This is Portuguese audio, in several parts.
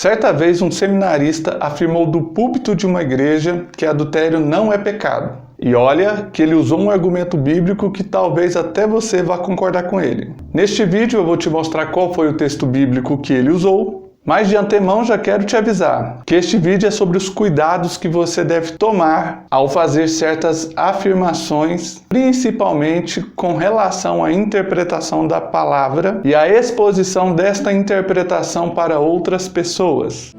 Certa vez um seminarista afirmou do púlpito de uma igreja que adultério não é pecado. E olha que ele usou um argumento bíblico que talvez até você vá concordar com ele. Neste vídeo eu vou te mostrar qual foi o texto bíblico que ele usou, mas de antemão já quero te avisar que este vídeo é sobre os cuidados que você deve tomar ao fazer certas afirmações, principalmente com relação à interpretação da palavra e à exposição desta interpretação para outras pessoas.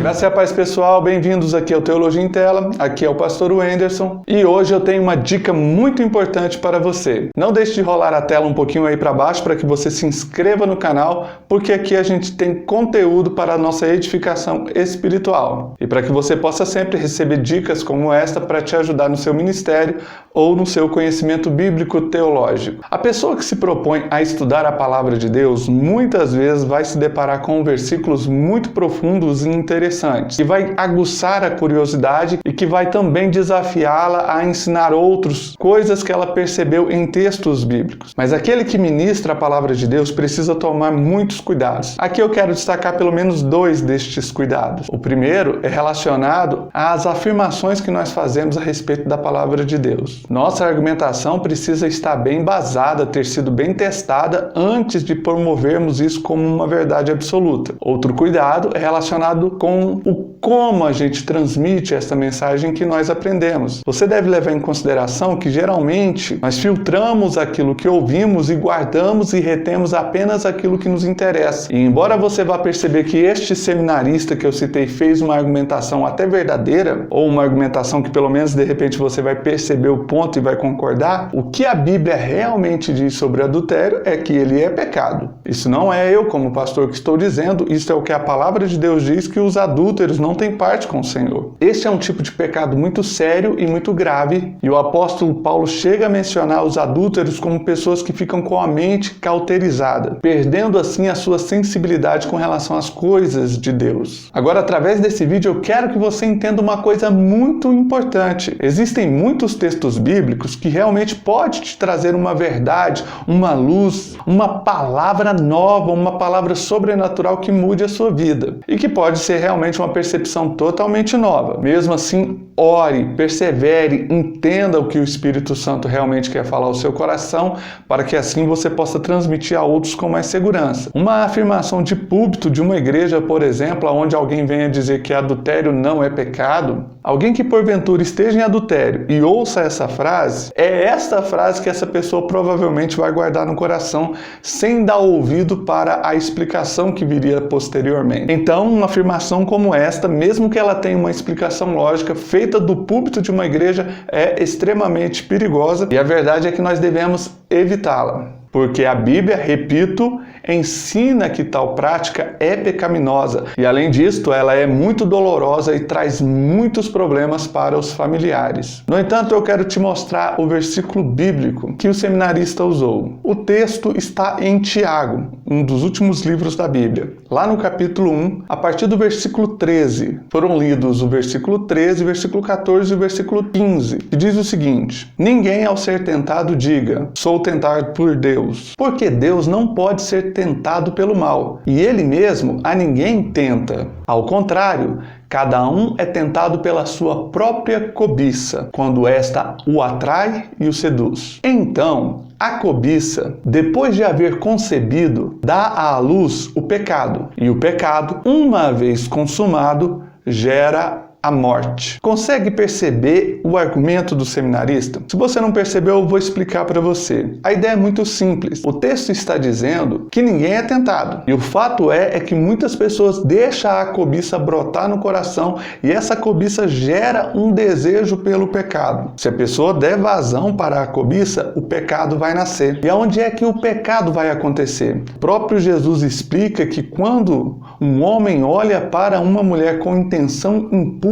Graça e a paz, pessoal, bem-vindos aqui ao Teologia em Tela, aqui é o pastor Wenderson e hoje eu tenho uma dica muito importante para você. Não deixe de rolar a tela um pouquinho aí para baixo para que você se inscreva no canal, porque aqui a gente tem conteúdo para a nossa edificação espiritual e para que você possa sempre receber dicas como esta para te ajudar no seu ministério ou no seu conhecimento bíblico teológico. A pessoa que se propõe a estudar a palavra de Deus muitas vezes vai se deparar com versículos muito profundos e interessantes, que vai aguçar a curiosidade e que vai também desafiá-la a ensinar outros coisas que ela percebeu em textos bíblicos. Mas aquele que ministra a palavra de Deus precisa tomar muitos cuidados. Aqui eu quero destacar pelo menos dois destes cuidados. O primeiro é relacionado às afirmações que nós fazemos a respeito da palavra de Deus. Nossa argumentação precisa estar bem embasada, ter sido bem testada antes de promovermos isso como uma verdade absoluta. Outro cuidado é relacionado com o como a gente transmite essa mensagem que nós aprendemos. Você deve levar em consideração que geralmente nós filtramos aquilo que ouvimos e guardamos e retemos apenas aquilo que nos interessa. E embora você vá perceber que este seminarista que eu citei fez uma argumentação até verdadeira, ou uma argumentação que pelo menos de repente você vai perceber o ponto e vai concordar, o que a Bíblia realmente diz sobre adultério é que ele é pecado. Isso não é eu como pastor que estou dizendo, isso é o que a palavra de Deus diz, que os adúlteros não têm parte com o Senhor. Este é um tipo de pecado muito sério e muito grave, e o apóstolo Paulo chega a mencionar os adúlteros como pessoas que ficam com a mente cauterizada, perdendo assim a sua sensibilidade com relação às coisas de Deus. Agora, através desse vídeo, eu quero que você entenda uma coisa muito importante. Existem muitos textos bíblicos que realmente podem te trazer uma verdade, uma luz, uma palavra nova, uma palavra sobrenatural que mude a sua vida, e que pode ser realmente uma percepção totalmente nova. Mesmo assim, ore, persevere, entenda o que o Espírito Santo realmente quer falar ao seu coração, para que assim você possa transmitir a outros com mais segurança. Uma afirmação de púlpito de uma igreja, por exemplo, onde alguém venha dizer que adultério não é pecado, alguém que porventura esteja em adultério e ouça essa frase, é esta frase que essa pessoa provavelmente vai guardar no coração, sem dar ouvido para a explicação que viria posteriormente. Então, uma afirmação como esta, mesmo que ela tenha uma explicação lógica feita do púlpito de uma igreja, é extremamente perigosa e a verdade é que nós devemos evitá-la. Porque a Bíblia, repito, ensina que tal prática é pecaminosa e, além disto, ela é muito dolorosa e traz muitos problemas para os familiares. No entanto, eu quero te mostrar o versículo bíblico que o seminarista usou. O texto está em Tiago, um dos últimos livros da Bíblia. Lá no capítulo 1, a partir do versículo 13, foram lidos o versículo 13, o versículo 14 e o versículo 15, que diz o seguinte: ninguém ao ser tentado diga, sou tentado por Deus, porque Deus não pode ser tentado pelo mal, e Ele mesmo a ninguém tenta. Ao contrário, cada um é tentado pela sua própria cobiça, quando esta o atrai e o seduz. Então, a cobiça, depois de haver concebido, dá à luz o pecado, e o pecado, uma vez consumado, gera a morte. Consegue perceber o argumento do seminarista? Se você não percebeu, eu vou explicar para você. A ideia é muito simples. O texto está dizendo que ninguém é tentado. E o fato é que muitas pessoas deixam a cobiça brotar no coração e essa cobiça gera um desejo pelo pecado. Se a pessoa der vazão para a cobiça, o pecado vai nascer. E aonde é que o pecado vai acontecer? O próprio Jesus explica que quando um homem olha para uma mulher com intenção impura,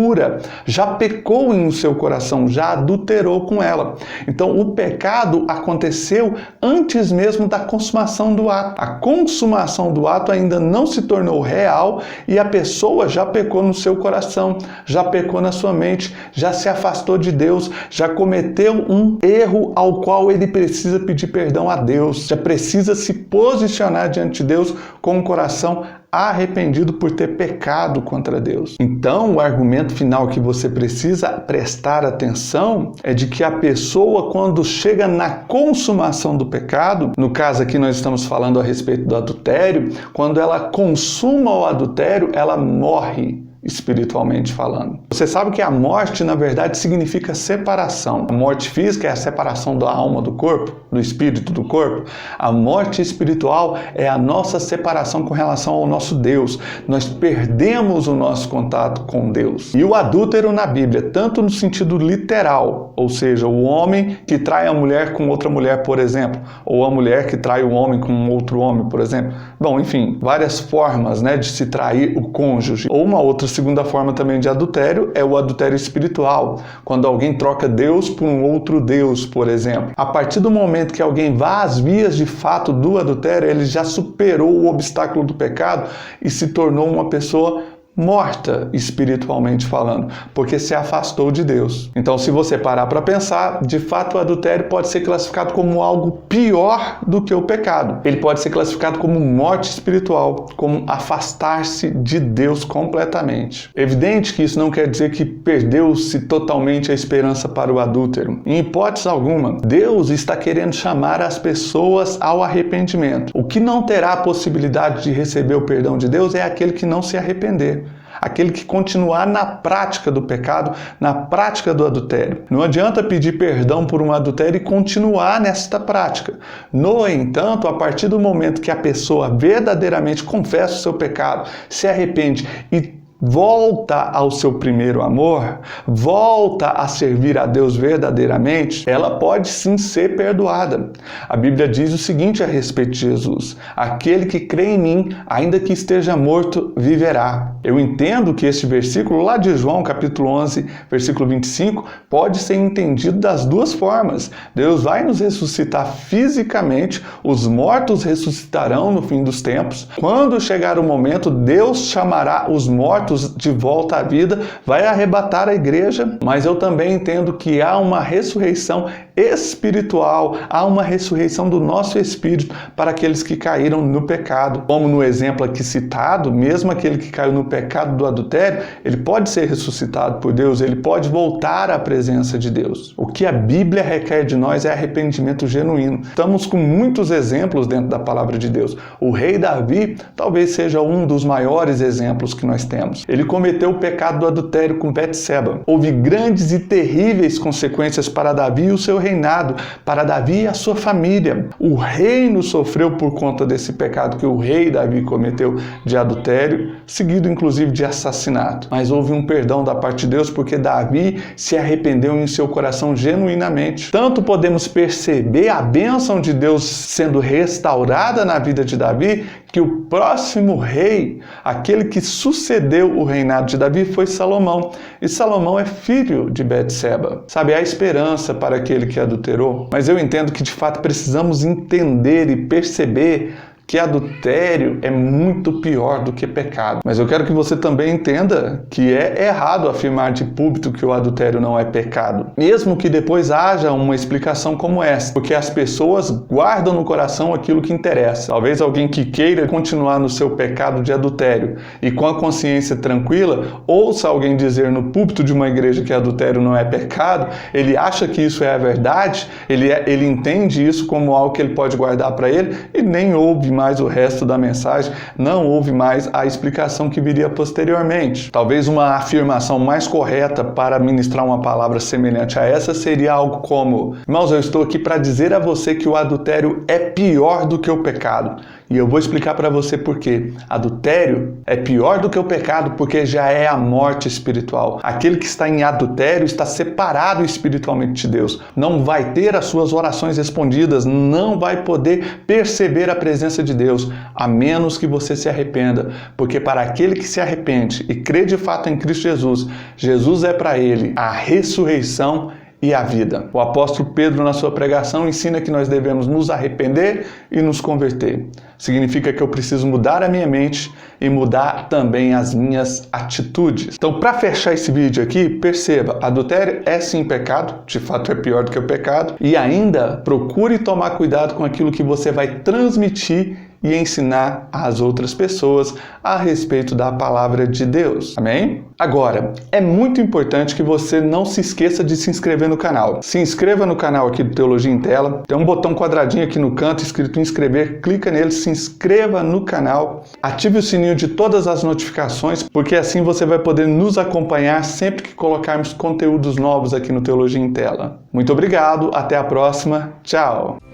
já pecou em seu coração, já adulterou com ela. Então o pecado aconteceu antes mesmo da consumação do ato. A consumação do ato ainda não se tornou real e a pessoa já pecou no seu coração, já pecou na sua mente, já se afastou de Deus, já cometeu um erro ao qual ele precisa pedir perdão a Deus, já precisa se posicionar diante de Deus com o coração arrependido por ter pecado contra Deus. Então, o argumento final que você precisa prestar atenção é de que a pessoa, quando chega na consumação do pecado, no caso aqui nós estamos falando a respeito do adultério, quando ela consuma o adultério, ela morre, espiritualmente falando. Você sabe que a morte, na verdade, significa separação. A morte física é a separação da alma do corpo, do espírito do corpo. A morte espiritual é a nossa separação com relação ao nosso Deus. Nós perdemos o nosso contato com Deus. E o adúltero na Bíblia, tanto no sentido literal, ou seja, o homem que trai a mulher com outra mulher, por exemplo, ou a mulher que trai o homem com outro homem, por exemplo. Bom, enfim, várias formas, né, de se trair o cônjuge. Ou uma outra segunda forma também de adultério é o adultério espiritual, quando alguém troca Deus por um outro Deus, por exemplo. A partir do momento que alguém vá às vias de fato do adultério, ele já superou o obstáculo do pecado e se tornou uma pessoa morta espiritualmente falando, porque se afastou de Deus. Então, se você parar para pensar, de fato o adultério pode ser classificado como algo pior do que o pecado. Ele pode ser classificado como morte espiritual, como afastar-se de Deus completamente. Evidente que isso não quer dizer que perdeu-se totalmente a esperança para o adúltero. Em hipótese alguma, Deus está querendo chamar as pessoas ao arrependimento. O que não terá a possibilidade de receber o perdão de Deus é aquele que não se arrepender. Aquele que continuar na prática do pecado, na prática do adultério. Não adianta pedir perdão por um adultério e continuar nesta prática. No entanto, a partir do momento que a pessoa verdadeiramente confessa o seu pecado, se arrepende e volta ao seu primeiro amor, volta a servir a Deus verdadeiramente, ela pode sim ser perdoada. A Bíblia diz o seguinte a respeito de Jesus: aquele que crê em mim, ainda que esteja morto, viverá. Eu entendo que este versículo lá de João, capítulo 11, versículo 25, pode ser entendido das duas formas. Deus vai nos ressuscitar fisicamente, os mortos ressuscitarão no fim dos tempos. Quando chegar o momento, Deus chamará os mortos de volta à vida, vai arrebatar a igreja, mas eu também entendo que há uma ressurreição espiritual, há uma ressurreição do nosso espírito para aqueles que caíram no pecado. Como no exemplo aqui citado, mesmo aquele que caiu no pecado do adultério, ele pode ser ressuscitado por Deus, ele pode voltar à presença de Deus. O que a Bíblia requer de nós é arrependimento genuíno. Estamos com muitos exemplos dentro da palavra de Deus. O rei Davi talvez seja um dos maiores exemplos que nós temos. Ele cometeu o pecado do adultério com Betseba. Houve grandes e terríveis consequências para Davi e o seu reinado, para Davi e a sua família. O reino sofreu por conta desse pecado que o rei Davi cometeu de adultério, seguido inclusive de assassinato. Mas houve um perdão da parte de Deus porque Davi se arrependeu em seu coração genuinamente. Tanto podemos perceber a bênção de Deus sendo restaurada na vida de Davi, que o próximo rei, aquele que sucedeu o reinado de Davi, foi Salomão. E Salomão é filho de Betseba. Sabe, há esperança para aquele que adulterou. Mas eu entendo que de fato precisamos entender e perceber que adultério é muito pior do que pecado. Mas eu quero que você também entenda que é errado afirmar de púlpito que o adultério não é pecado, mesmo que depois haja uma explicação como essa, porque as pessoas guardam no coração aquilo que interessa. Talvez alguém que queira continuar no seu pecado de adultério e com a consciência tranquila, ouça alguém dizer no púlpito de uma igreja que adultério não é pecado, ele acha que isso é a verdade, ele entende isso como algo que ele pode guardar para ele e nem ouve mais o resto da mensagem, não houve mais a explicação que viria posteriormente. Talvez uma afirmação mais correta para ministrar uma palavra semelhante a essa seria algo como: irmãos, eu estou aqui para dizer a você que o adultério é pior do que o pecado. E eu vou explicar para você por quê. Adultério é pior do que o pecado porque já é a morte espiritual. Aquele que está em adultério está separado espiritualmente de Deus. Não vai ter as suas orações respondidas, não vai poder perceber a presença de Deus, a menos que você se arrependa. Porque para aquele que se arrepende e crê de fato em Cristo Jesus, Jesus é para ele a ressurreição e a vida. O apóstolo Pedro, na sua pregação, ensina que nós devemos nos arrepender e nos converter. Significa que eu preciso mudar a minha mente e mudar também as minhas atitudes. Então, para fechar esse vídeo aqui, perceba, adultério é sim pecado, de fato é pior do que o pecado, e ainda procure tomar cuidado com aquilo que você vai transmitir e ensinar às outras pessoas a respeito da palavra de Deus. Amém? Agora, é muito importante que você não se esqueça de se inscrever no canal. Se inscreva no canal aqui do Teologia em Tela. Tem um botão quadradinho aqui no canto escrito inscrever. Clica nele, se inscreva no canal. Ative o sininho de todas as notificações, porque assim você vai poder nos acompanhar sempre que colocarmos conteúdos novos aqui no Teologia em Tela. Muito obrigado, até a próxima. Tchau!